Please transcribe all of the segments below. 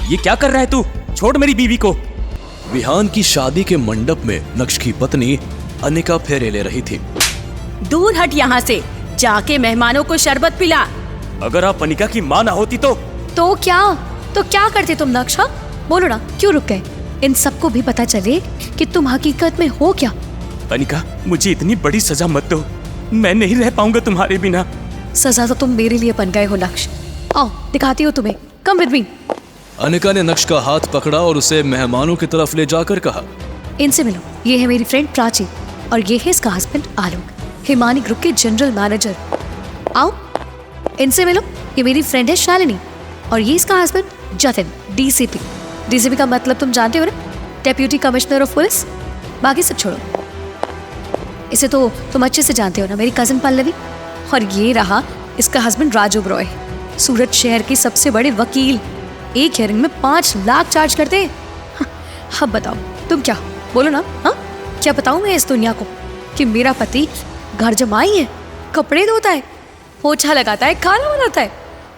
ये क्या कर रहा है तू? छोड़ मेरी बीवी को। विहान की शादी के मंडप में नक्श की पत्नी अनिका फेरे ले रही थी। दूर हट यहाँ से, जाके मेहमानों को शरबत पिला। अगर आप अनिका की माँ ना होती तो क्या करते तुम नक्श? बोलो ना, क्यों रुक गए? इन सबको भी पता चले कि तुम हकीकत में हो क्या। अनिका, मुझे इतनी बड़ी सजा मत दो, मैं नहीं रह पाऊंगा तुम्हारे बिना। सजा तो तुम मेरे लिए बन गए हो नक्श। आओ दिखाती हो तुम्हें, कम विद मी। अनिका ने नक्श का हाथ पकड़ा और उसे मेहमानों की तरफ ले जाकर कहा, इनसे मिलो, ये है मेरी फ्रेंड प्राची और ये है इसका हस्बैंड आलोक, हिमानी ग्रुप के जनरल मैनेजर। आओ इनसे मिलो, ये मेरी फ्रेंड है शालिनी और ये इसका हस्बैंड जतिन, डीसीपी। डीसीपी का मतलब तुम जानते हो ना, डेप्यूटी कमिश्नर ऑफ पुलिस। बाकी सब छोड़ो, इसे तो तुम अच्छे से जानते हो ना, मेरी कजिन पल्लवी। और ये रहा इसका हस्बैंड राजू रॉय, सूरत शहर के सबसे बड़े वकील। एक हियरिंग में 5 लाख चार्ज करते हैं। अब बताओ तुम क्या, बोलो ना। हाँ, क्या बताऊं मैं इस दुनिया को कि मेरा पति घर जमाई है, कपड़े धोता है, पोछा लगाता है, खाना बनाता है।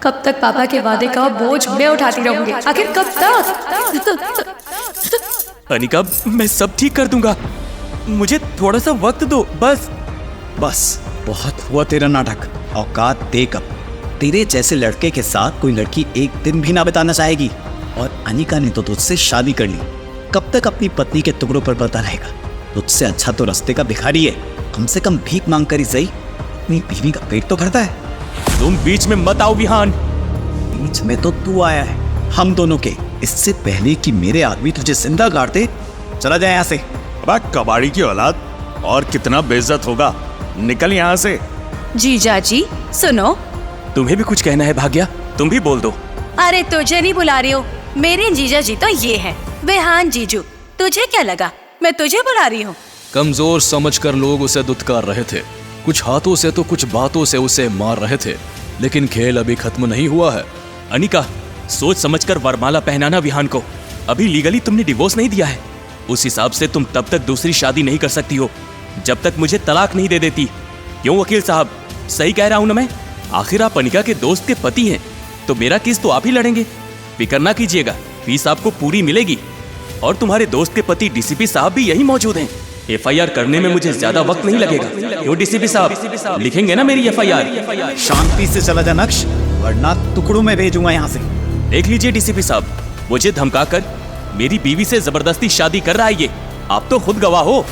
कब तक पापा के वादे का बोझ मैं उठाती रहूंगी? आखिर कब तक? अनिका, मैं सब ठीक कर दूंगा, मुझे थोड़ा सा वक्त दो बस। बहुत हुआ तेरा नाटक। औकात देख अब। तेरे जैसे लड़के के साथ कोई लड़की एक दिन भी ना बिताना चाहेगी। और अनिका ने तो तुझसे शादी कर ली, कब तक अपनी पत्नी के टुकड़ों पर पड़ता रहेगा? तुझसे अच्छा तो रास्ते का भिखारी है, कम से कम भीख मांग कर ही सही अपनी बीवी का पेट तो भरता है। तुम बीच में मत आओ विहान। बीच में तो तू आया है, हम दोनों के। इससे पहले कि मेरे आदमी तुझे जिंदा गाड़ते, चला जाए यहाँ से। कबाड़ी की औलाद, और कितना बेइज्जत होगा, निकल यहाँ से। जीजा जी सुनो। तुम्हें भी कुछ कहना है भाग्या? तुम भी बोल दो। अरे तुझे नहीं बुला रही हो, मेरे जीजा जी तो ये हैं, विहान जीजू। तुझे क्या लगा मैं तुझे बुला रही हूँ? कमजोर समझकर लोग उसे दुत्कार रहे थे, कुछ हाथों से तो कुछ बातों से उसे मार रहे थे, लेकिन खेल अभी खत्म नहीं हुआ है। अनिका, सोच समझकर वरमाला पहनाना विहान को। अभी लीगली तुमने डिवोर्स नहीं दिया है, उस हिसाब से तुम तब तक दूसरी शादी नहीं कर सकती हो जब तक मुझे तलाक नहीं दे देती। क्यों वकील साहब, सही कह रहा हूं ना मैं? आखिर आप अनिका के दोस्त के पति हैं, तो मेरा केस तो आप ही लड़ेंगे। फिक्र ना कीजिएगा, फीस आपको पूरी मिलेगी। और तुम्हारे दोस्त के पति डीसीपी साहब भी यही मौजूद हैं। एफआईआर करने में मुझे ज्यादा वक्त नहीं लगेगा। क्यों डीसीपी साहब, लिखेंगे ना मेरी एफआईआर? शांति से चला जा नक्श, वरना टुकड़ों में भेजूंगा यहाँ से। देख लीजिए डीसीपी साहब, मुझे धमकाकर मेरी बीवी से जबरदस्ती शादी कर रहा है ये। आप तो खुद गवाह हो।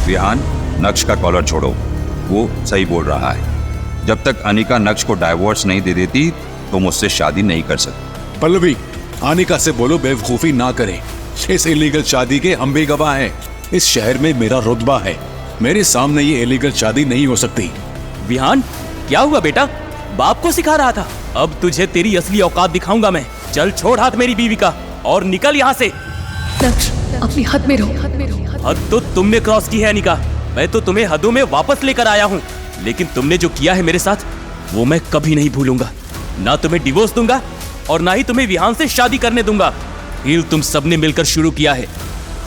विहान, नक्श का कॉलर छोड़ो, वो सही बोल रहा है। जब तक अनिका नक्श को डाइवोर्स नहीं दे देती तो मुझसे शादी नहीं कर सकती। पल्लवी, अनिका से बोलो बेवकूफी ना करें। इस इलीगल शादी के हम भी गवाह हैं। इस शहर में मेरा रुतबा है, मेरे सामने ये इलीगल शादी नहीं हो सकती। विहान, क्या हुआ बेटा? बाप को सिखा रहा था, अब तुझे तेरी असली औकात दिखाऊंगा मैं। चल छोड़ हाथ मेरी बीवी का और निकल यहाँ से। नक्श, अपनी हद में रहो। हद तो तुमने क्रॉस की है अनिका, मैं तो तुम्हें हदों में वापस लेकर आया हूँ, लेकिन तुमने जो किया है मेरे साथ वो मैं कभी नहीं भूलूंगा। ना तुम्हें डिवोर्स दूंगा और ना ही तुम्हें विहान से शादी करने दूंगा। खेल तुम सबने मिलकर शुरू किया है,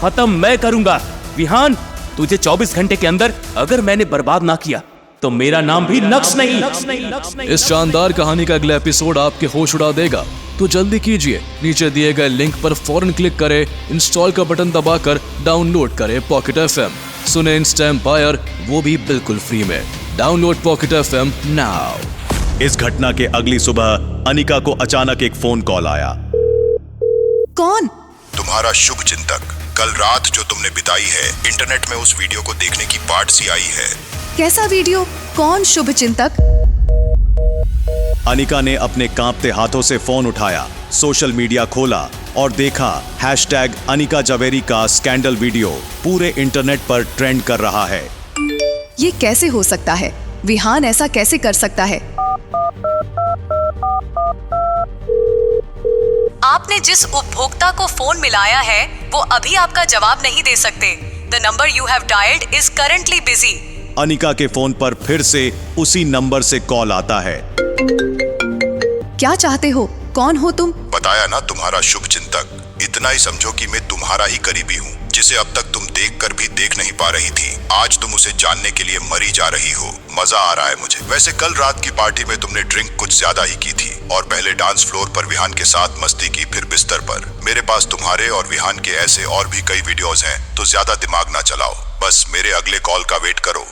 खत्म मैं करूंगा। विहान, तुझे 24 घंटे के अंदर अगर मैंने बर्बाद ना किया तो मेरा नाम भी नक्श नहीं। इस शानदार कहानी का अगला एपिसोड आपके होश उड़ा देगा, तो जल्दी कीजिए, नीचे दिए गए लिंक पर फौरन क्लिक करें, इंस्टॉल का बटन दबाकर डाउनलोड करें पॉकेट एफएम। सुने इंस्टा एम्पायर, वो भी बिल्कुल फ्री में। Download pocket FM now. इस घटना के अगली सुबह अनिका को अचानक एक फोन कॉल आया। कौन? तुम्हारा शुभ चिंतक। कल रात जो तुमने बिताई है, इंटरनेट में उस वीडियो को देखने की पार्ट सी आई है। कैसा वीडियो? कौन शुभ चिंतक? अनिका ने अपने कांपते हाथों से फोन उठाया, सोशल मीडिया खोला और देखा #अनिका जवेरी का स्कैंडल वीडियो पूरे इंटरनेट पर ट्रेंड कर रहा है। ये कैसे हो सकता है? विहान ऐसा कैसे कर सकता है? आपने जिस उपभोक्ता को फोन मिलाया है वो अभी आपका जवाब नहीं दे सकते। The number you have dialed is currently busy. Anika के फोन पर फिर से उसी नंबर से कॉल आता है। क्या चाहते हो? कौन हो तुम? बताया ना, तुम्हारा शुभ चिंतक। इतना ही समझो कि मैं तुम्हारा ही करीबी हूँ, जिसे अब तक तुम देख कर भी देख नहीं पा रही थी। आज तुम उसे जानने के लिए मरी जा रही हो। मजा आ रहा है मुझे। वैसे कल रात की पार्टी में तुमने ड्रिंक कुछ ज्यादा ही की थी। और पहले डांस फ्लोर पर विहान के साथ मस्ती की, फिर बिस्तर पर। मेरे पास तुम्हारे और विहान के ऐसे और भी कई वीडियोस हैं, तो ज्यादा दिमाग ना चलाओ, बस मेरे अगले कॉल का वेट करो।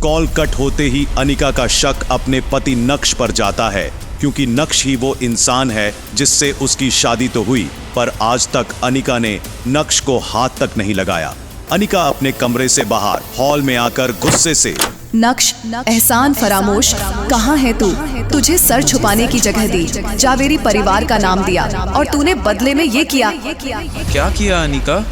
कॉल कट होते ही अनिका का शक अपने पति नक्श पर जाता है, क्योंकि नक्श ही वो इंसान है जिससे उसकी शादी तो हुई, पर आज तक अनिका ने नक्श को हाथ तक नहीं लगाया। अनिका अपने कमरे से बाहर हॉल में आकर गुस्से से, नक्श, एहसान फरामोश, कहाँ है तू? तुझे सर छुपाने की जगह दी, जावेरी परिवार का नाम दिया, और तूने बदले में ये किया। क्या किया अनिका?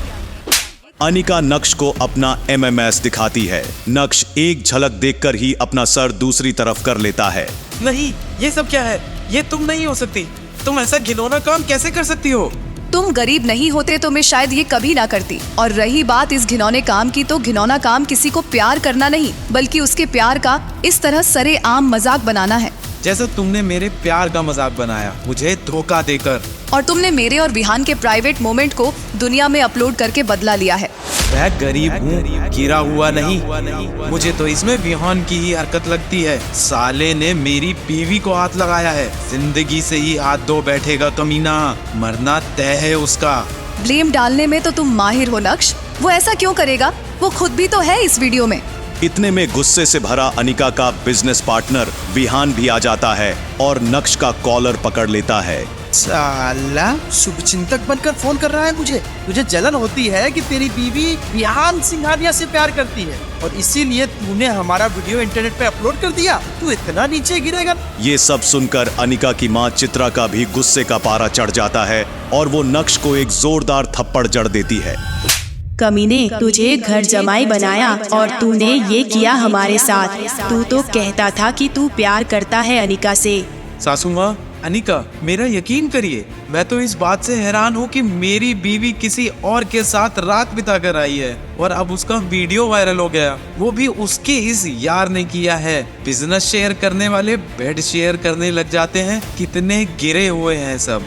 अनिका नक्श को अपना MMS दिखाती है। नक्श एक झलक देखकर ही अपना सर दूसरी तरफ कर लेता है। नहीं, ये सब क्या है? ये तुम नहीं हो सकती। तुम ऐसा घिनौना काम कैसे कर सकती हो? तुम गरीब नहीं होते तो मैं शायद ये कभी ना करती। और रही बात इस घिनौने काम की, तो घिनौना काम किसी को प्यार करना नहीं, बल्कि उसके प्यार का इस तरह सरेआम मजाक बनाना है, जैसा तुमने मेरे प्यार का मजाक बनाया, मुझे धोखा देकर। और तुमने मेरे और विहान के प्राइवेट मोमेंट को दुनिया में अपलोड करके बदला लिया है। मैं गरीब हूँ, गिरा हुआ नहीं। मुझे तो इसमें विहान की ही हरकत लगती है। साले ने मेरी बीवी को हाथ लगाया है, जिंदगी से ही हाथ धो बैठेगा कमीना, मरना तय है उसका। ब्लेम डालने में तो तुम माहिर हो नक्श, वो ऐसा क्यों करेगा? वो खुद भी तो है इस वीडियो में। इतने में गुस्से से भरा अनिका का बिजनेस पार्टनर विहान भी आ जाता है और नक्श का कॉलर पकड़ लेता है। साला शुभचिंतक बनकर फोन कर रहा है मुझे। तुझे जलन होती है कि तेरी बीवी विहान सिंघानिया से प्यार करती है, और इसीलिए तूने हमारा वीडियो इंटरनेट पे अपलोड कर दिया। तू इतना नीचे गिरेगा? ये सब सुनकर अनिका की माँ चित्रा का भी गुस्से का पारा चढ़ जाता है और वो नक्श को एक जोरदार थप्पड़ जड़ देती है। कमीने, तुझे घर जमाई बनाया और तूने ये किया हमारे साथ। तू तो कहता था कि तू प्यार करता है अनिका से। सासू माँ, अनिका, मेरा यकीन करिए, मैं तो इस बात से हैरान हूँ कि मेरी बीवी किसी और के साथ रात बिता कर आई है और अब उसका वीडियो वायरल हो गया, वो भी उसके इस यार ने किया है। बिजनेस शेयर करने वाले बेड शेयर करने लग जाते हैं, कितने गिरे हुए हैं सब।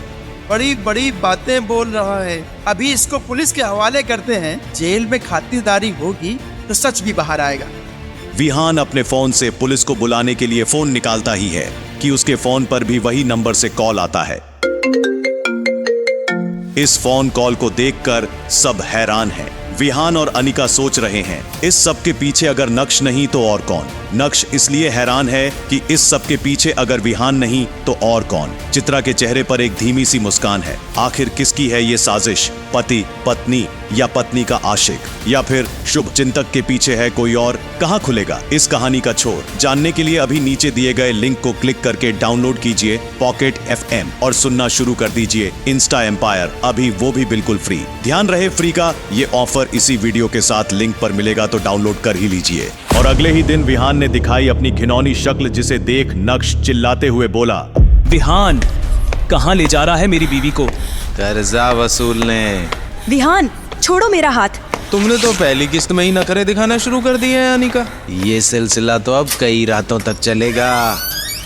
बड़ी बड़ी बातें बोल रहा है। अभी इसको पुलिस के हवाले करते हैं, जेल में खातिरदारी होगी तो सच भी बाहर आएगा। विहान अपने फोन से पुलिस को बुलाने के लिए फोन निकालता ही है कि उसके फोन पर भी वही नंबर से कॉल आता है। इस फोन कॉल को देखकर सब हैरान हैं। विहान और अनिका सोच रहे हैं, इस सब के पीछे अगर नक्श नहीं तो और कौन? नक्श इसलिए हैरान है कि इस सब के पीछे अगर विहान नहीं तो और कौन? चित्रा के चेहरे पर एक धीमी सी मुस्कान है। आखिर किसकी है ये साजिश? पति, पत्नी या पत्नी का आशिक, या फिर शुभ चिंतक के पीछे है कोई और? कहां खुलेगा इस कहानी का छोर? जानने के लिए अभी नीचे दिए गए लिंक को क्लिक करके डाउनलोड कीजिए पॉकेट FM और सुनना शुरू कर दीजिए इंस्टा एम्पायर, अभी वो भी बिल्कुल फ्री। ध्यान रहे फ्री का ये ऑफर इसी वीडियो के साथ लिंक पर मिलेगा, तो डाउनलोड कर ही लीजिए। और अगले ही दिन विहान ने दिखाई अपनी घिनौनी शक्ल, जिसे देख नक्श चिल्लाते हुए बोला, विहान, कहाँ ले जा रहा है मेरी बीवी को? कर्जा वसूलने। विहान, छोड़ो मेरा हाथ। तुमने तो पहली किस्त में ही नखरे दिखाना शुरू कर दिए हैं अनिका। ये सिलसिला तो अब कई रातों तक चलेगा।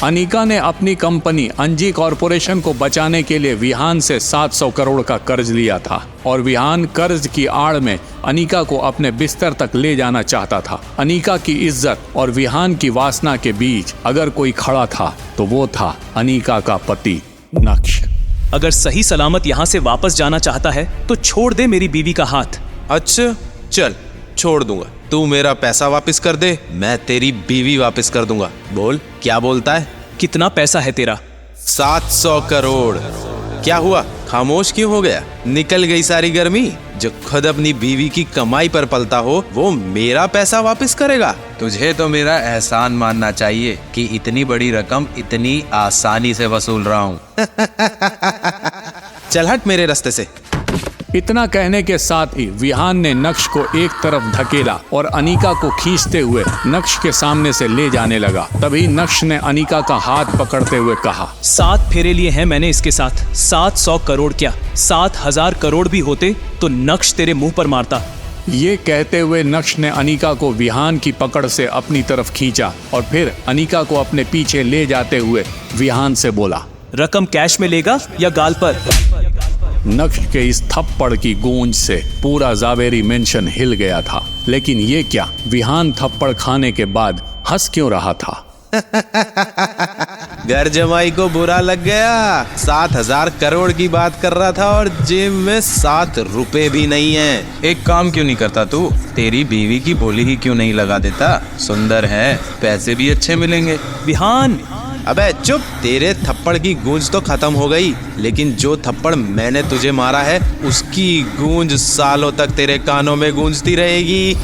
अनिका ने अपनी कंपनी अंजी कॉरपोरेशन को बचाने के लिए विहान से 700 करोड़ का कर्ज लिया था और विहान कर्ज की आड़ में अनिका को अपने बिस्तर तक ले जाना चाहता था। अनिका की इज्जत और विहान की वासना के बीच अगर कोई खड़ा था तो वो था अनिका का पति नक्श। अगर सही सलामत यहाँ से वापस जाना चाहता है तो छोड़ दे मेरी बीवी का हाथ। अच्छा चल, छोड़ दूंगा। तू मेरा पैसा वापस कर दे, मैं तेरी बीवी वापस कर दूंगा। बोल, क्या बोलता है? कितना पैसा है तेरा? 700 करोड़। क्या हुआ, खामोश क्यों हो गया? निकल गई सारी गर्मी? जो खुद अपनी बीवी की कमाई पर पलता हो वो मेरा पैसा वापस करेगा? तुझे तो मेरा एहसान मानना चाहिए कि इतनी बड़ी रकम इतनी आसानी से वसूल रहा हूँ। चल हट मेरे रास्ते से। इतना कहने के साथ ही विहान ने नक्श को एक तरफ धकेला और अनिका को खींचते हुए नक्श के सामने से ले जाने लगा। तभी नक्श ने अनिका का हाथ पकड़ते हुए कहा, 7 फेरे लिए हैं मैंने इसके साथ। 700 करोड़ क्या, 7000 करोड़ भी होते तो नक्श तेरे मुंह पर मारता। ये कहते हुए नक्श ने अनिका को विहान की पकड़ से अपनी तरफ खींचा और फिर अनिका को अपने पीछे ले जाते हुए विहान से बोला, रकम कैश में लेगा या गाल पर? नक्श के इस थप्पड़ की गूंज से पूरा जावेरी मेंशन हिल गया था। लेकिन ये क्या, विहान थप्पड़ खाने के बाद हंस क्यों रहा था? घर जमाई को बुरा लग गया। 7,000 करोड़ की बात कर रहा था और जेब में 7 रुपए भी नहीं है। एक काम क्यों नहीं करता तू? तेरी बीवी की बोली ही क्यों नहीं लगा देता? सुंदर है, पैसे भी अच्छे मिलेंगे। विहान, अबे चुप, तेरे थप्पड़ की गूंज तो खत्म हो गई, लेकिन जो थप्पड़ मैंने तुझे मारा है उसकी गूंज सालों तक तेरे कानों में गूंजती रहेगी।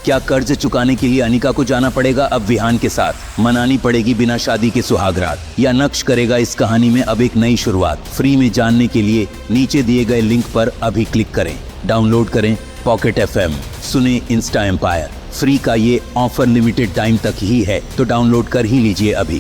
क्या कर्ज चुकाने के लिए अनिका को जाना पड़ेगा अब विहान के साथ? मनानी पड़ेगी बिना शादी के सुहागरात? या नक्श करेगा इस कहानी में अब एक नई शुरुआत? फ्री में जानने के लिए नीचे दिए गए लिंक पर अभी क्लिक करें, डाउनलोड करें पॉकेट FM, सुने इंस्टा एम्पायर। फ्री का ये ऑफर लिमिटेड टाइम तक ही है, तो डाउनलोड कर ही लीजिए अभी।